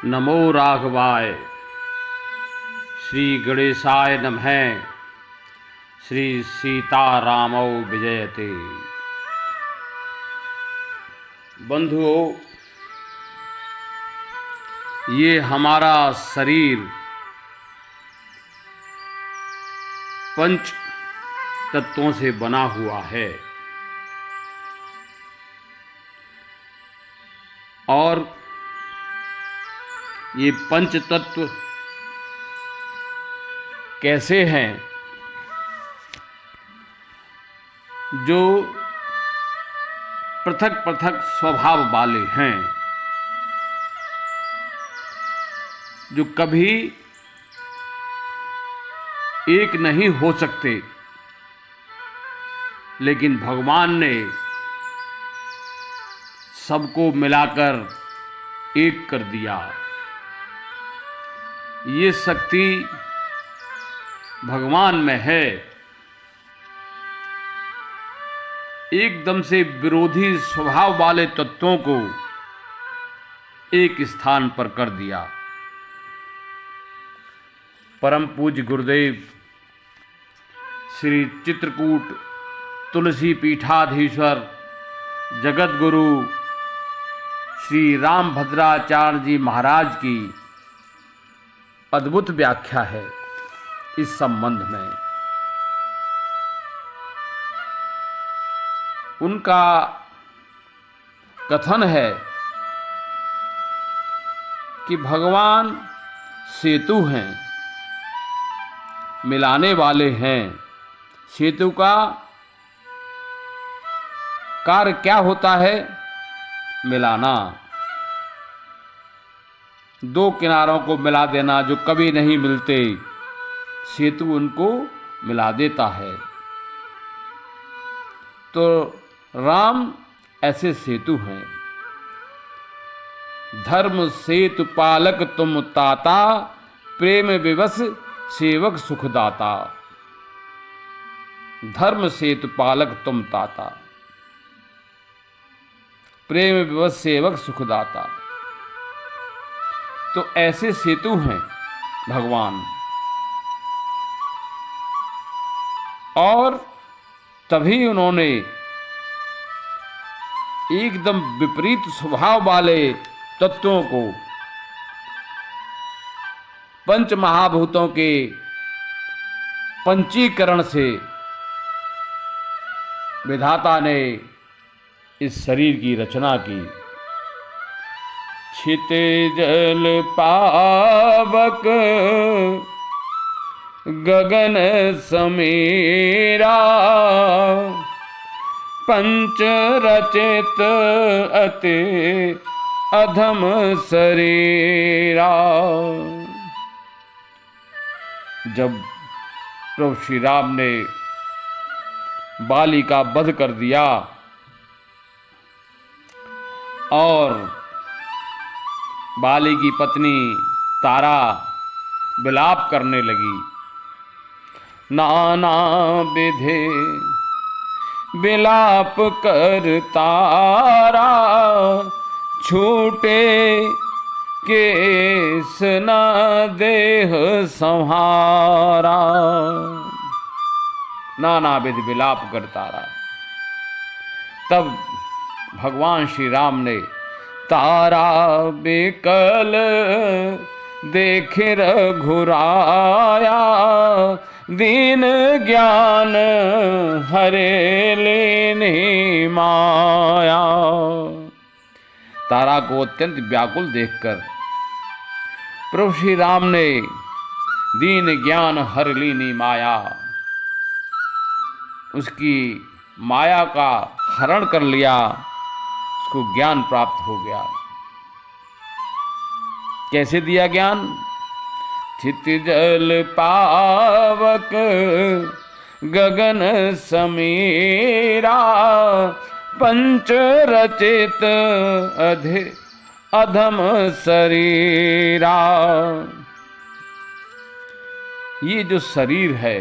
नमो राघवाय। श्री गणेशाय नमः। श्री सीतारामौ विजयते। बंधुओं, ये हमारा शरीर पंच तत्वों से बना हुआ है और ये पंच तत्व कैसे हैं? जो पृथक पृथक स्वभाव वाले हैं, जो कभी एक नहीं हो सकते, लेकिन भगवान ने सबको मिलाकर एक कर दिया। ये शक्ति भगवान में है। एकदम से विरोधी स्वभाव वाले तत्वों को एक स्थान पर कर दिया। परम पूज्य गुरुदेव श्री चित्रकूट तुलसी पीठाधीश्वर जगत गुरु श्री रामभद्राचार्य जी महाराज की अद्भुत व्याख्या है इस संबंध में। उनका कथन है कि भगवान सेतु हैं, मिलाने वाले हैं। सेतु का कार्य क्या होता है? मिलाना, दो किनारों को मिला देना। जो कभी नहीं मिलते, सेतु उनको मिला देता है। तो राम ऐसे सेतु हैं। धर्म सेतु पालक तुम ताता, प्रेम विवश सेवक सुखदाता। धर्म सेतु पालक तुम ताता, प्रेम विवश सेवक सुखदाता। तो ऐसे सेतु हैं भगवान। और तभी उन्होंने एकदम विपरीत स्वभाव वाले तत्वों को पंच महाभूतों के पंचीकरण से विधाता ने इस शरीर की रचना की। क्षितिजल पावक गगन समीरा, पंच रचित अति अधम शरीरा। जब प्रभु श्री राम ने बाली का वध कर दिया और बाली की पत्नी तारा विलाप करने लगी। नाना विधे विलाप कर तारा, छूटे केस न देह संहारा। नाना विधि विलाप कर तारा। तब भगवान श्री राम ने तारा बिकल देखे रघुराया, दीन ज्ञान हरे लेने माया। तारा को अत्यंत व्याकुल देखकर प्रभु श्री राम ने दीन ज्ञान हर लीनी माया, उसकी माया का हरण कर लिया, उसको ज्ञान प्राप्त हो गया। कैसे दिया ज्ञान? क्षितिजल पावक गगन समीरा, पंच रचित अधम शरीरा। ये जो शरीर है,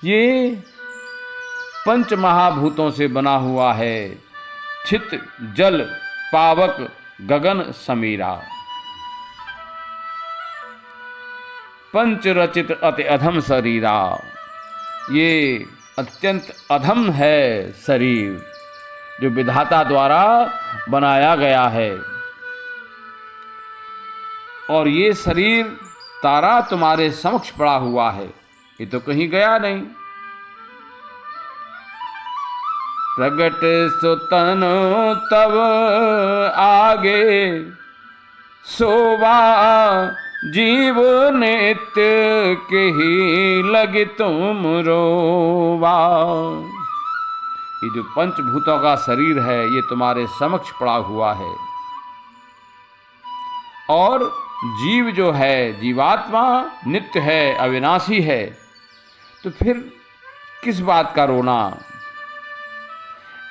ये पंच महाभूतों से बना हुआ है। छित जल पावक गगन समीरा। पंच रचित अति अधम शरीरा, ये अत्यंत अधम है शरीर जो विधाता द्वारा बनाया गया है। और ये शरीर तारा तुम्हारे समक्ष पड़ा हुआ है, ये तो कहीं गया नहीं। प्रगट सुतन तब आगे सोवा, जीव नित्य के ही लगे तुम रोवा। ये जो पंचभूतों का शरीर है ये तुम्हारे समक्ष पड़ा हुआ है, और जीव जो है, जीवात्मा नित्य है, अविनाशी है, तो फिर किस बात का रोना।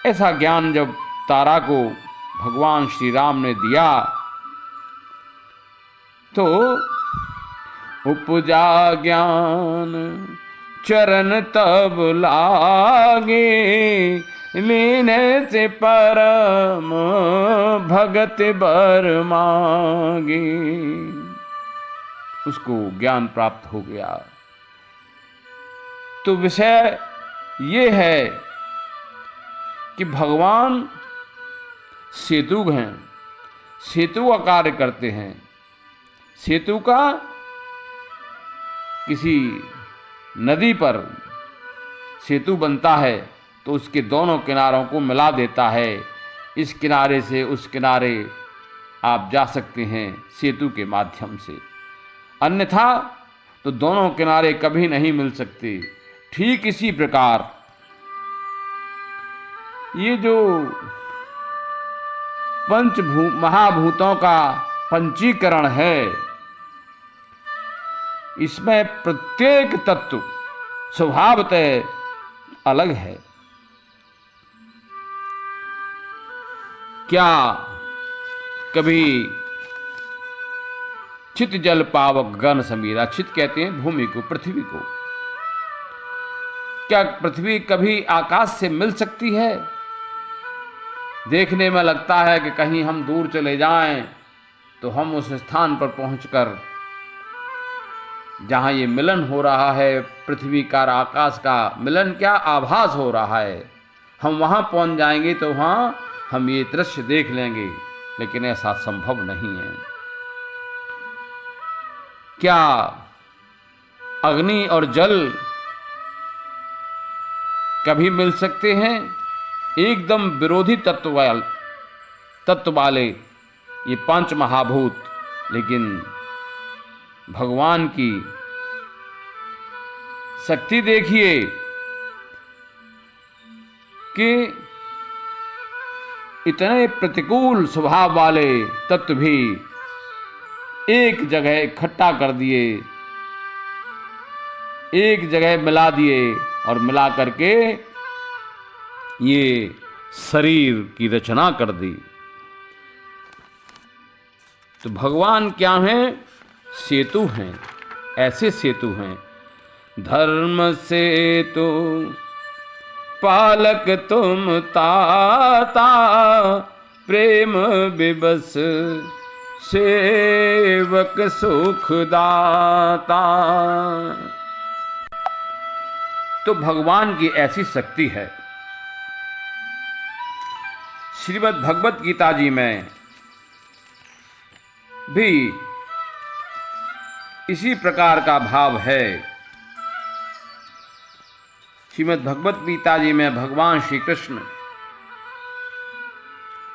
ऐसा ज्ञान जब तारा को भगवान श्री राम ने दिया तो उपजा ज्ञान चरण तब लागे, लीने से परम भगत बर मांगे। उसको ज्ञान प्राप्त हो गया। तो विषय ये है कि भगवान सेतु हैं, सेतु का कार्य करते हैं। सेतु का किसी नदी पर सेतु बनता है तो उसके दोनों किनारों को मिला देता है। इस किनारे से उस किनारे आप जा सकते हैं सेतु के माध्यम से, अन्यथा तो दोनों किनारे कभी नहीं मिल सकते। ठीक इसी प्रकार ये जो महाभूतों का पंचीकरण है, इसमें प्रत्येक तत्व स्वभावतः अलग है। क्या कभी चित जल पावक गन समीरा, चित कहते हैं भूमि को, पृथ्वी को, क्या पृथ्वी कभी आकाश से मिल सकती है? देखने में लगता है कि कहीं हम दूर चले जाएं तो हम उस स्थान पर पहुंचकर जहां ये मिलन हो रहा है, पृथ्वी का आकाश का मिलन, क्या आभास हो रहा है, हम वहां पहुंच जाएंगे तो वहां हम ये दृश्य देख लेंगे। लेकिन ऐसा संभव नहीं है। क्या अग्नि और जल कभी मिल सकते हैं? एकदम विरोधी तत्व वाले ये पांच महाभूत। लेकिन भगवान की शक्ति देखिए कि इतने प्रतिकूल स्वभाव वाले तत्व भी एक जगह इकट्ठा कर दिए, एक जगह मिला दिए, और मिला करके ये शरीर की रचना कर दी। तो भगवान क्या हैं? सेतु हैं। ऐसे सेतु हैं, धर्म सेतु पालक तुम ताता, प्रेम विबस सेवक सुखदाता। तो भगवान की ऐसी शक्ति है। श्रीमद् भगवत गीता जी में भी इसी प्रकार का भाव है। श्रीमद् भगवत गीता जी में भगवान श्री कृष्ण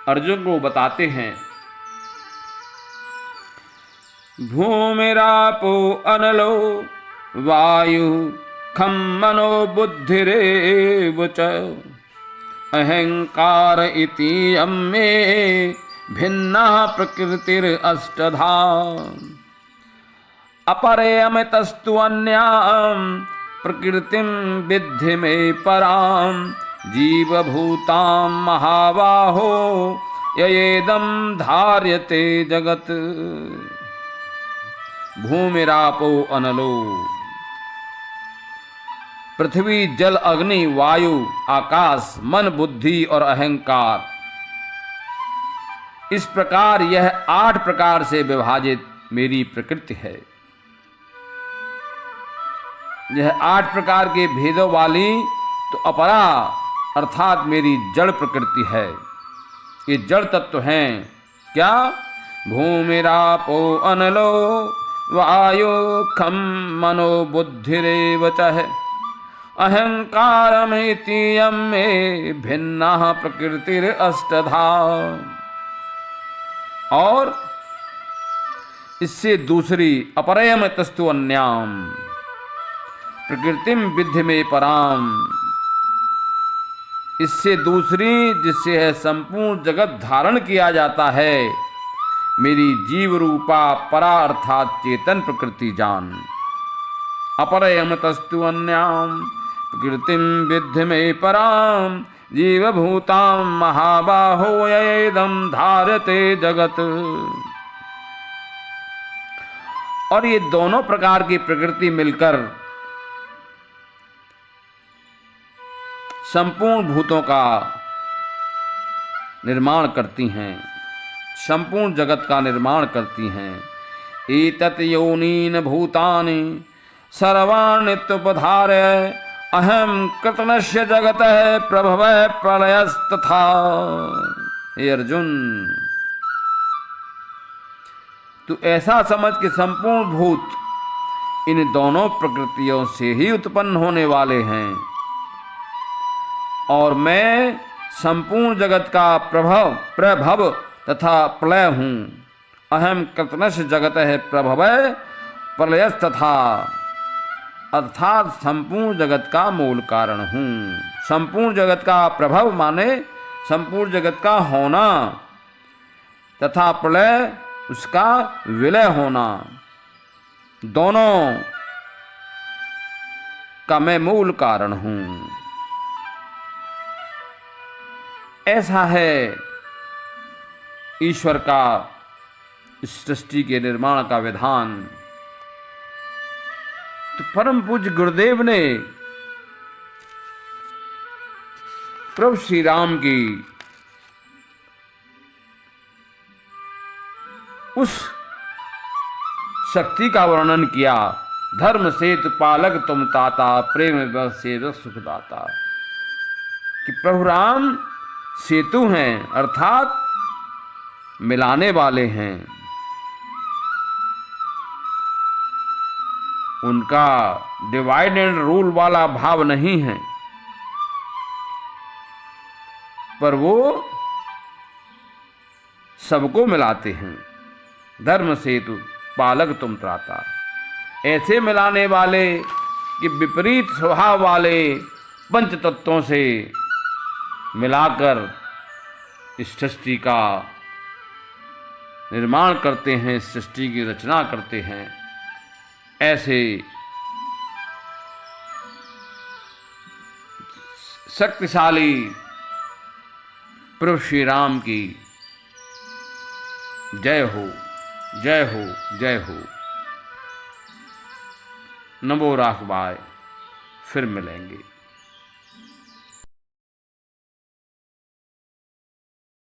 अर्जुन को बताते हैं, भूमिरापो अनलो वायु खम मनो बुद्धिरेव च, अहंकार इति अम्मे भिन्ना प्रकृतिर अष्टधा, अपरयमितस्तु अन्याम प्रकृतिम विद्धि में पराम, जीवभूतां महाबाहो ययेदं धार्यते जगत। भूमिरापो अनलो, पृथ्वी जल अग्नि वायु आकाश मन बुद्धि और अहंकार, इस प्रकार यह 8 प्रकार से विभाजित मेरी प्रकृति है। यह 8 प्रकार के भेदों वाली तो अपरा अर्थात मेरी जड़ प्रकृति है। ये जड़ तत्व हैं क्या? भूमिरापो अनलो वायु खम मनो बुद्धिरेव चह अहंकारमिति यं मे भिन्ना प्रकृतिर अष्टधा। और इससे दूसरी अपरयम तस्तु अन्याम प्रकृतिम विद्धि में पराम, इससे दूसरी जिससे है संपूर्ण जगत धारण किया जाता है, मेरी जीव रूपा परा अर्थात चेतन प्रकृति जान। अपरयम तस्तु अन्याम प्रकृतिम विद्धि में पराम जीव भूताम महाबाहो येदम धारते जगत। और ये दोनों प्रकार की प्रकृति मिलकर संपूर्ण भूतों का निर्माण करती हैं, संपूर्ण जगत का निर्माण करती हैं। एतत् योनीन भूतानि सर्वाण्युपधारय अहम कृतनस्य जगतः प्रभवः प्रलयस्तथा। हे अर्जुन, तू ऐसा समझ कि संपूर्ण भूत इन दोनों प्रकृतियों से ही उत्पन्न होने वाले हैं और मैं संपूर्ण जगत का प्रभव तथा प्रलय हूँ। अहम कृतनस्य जगतः प्रभवः प्रलयस्तथा, अर्थात संपूर्ण जगत का मूल कारण हूँ। संपूर्ण जगत का प्रभव माने संपूर्ण जगत का होना तथा प्रलय उसका विलय होना, दोनों का मैं मूल कारण हूँ। ऐसा है ईश्वर का इस सृष्टि के निर्माण का विधान। तो परम पूज्य गुरुदेव ने प्रभु श्री राम की उस शक्ति का वर्णन किया। धर्म सेतु पालक तुम ताता प्रेम से सुखदाता, कि प्रभु राम सेतु हैं अर्थात मिलाने वाले हैं। उनका डिवाइड एंड रूल वाला भाव नहीं है, पर वो सबको मिलाते हैं। धर्म सेतु पालक तुम त्राता, ऐसे मिलाने वाले कि विपरीत स्वभाव वाले पंच तत्वों से मिलाकर इस सृष्टि का निर्माण करते हैं, सृष्टि की रचना करते हैं। ऐसे शक्तिशाली प्रभु श्री राम की जय हो, जय हो, जय हो। नमो राघवाय। फिर मिलेंगे।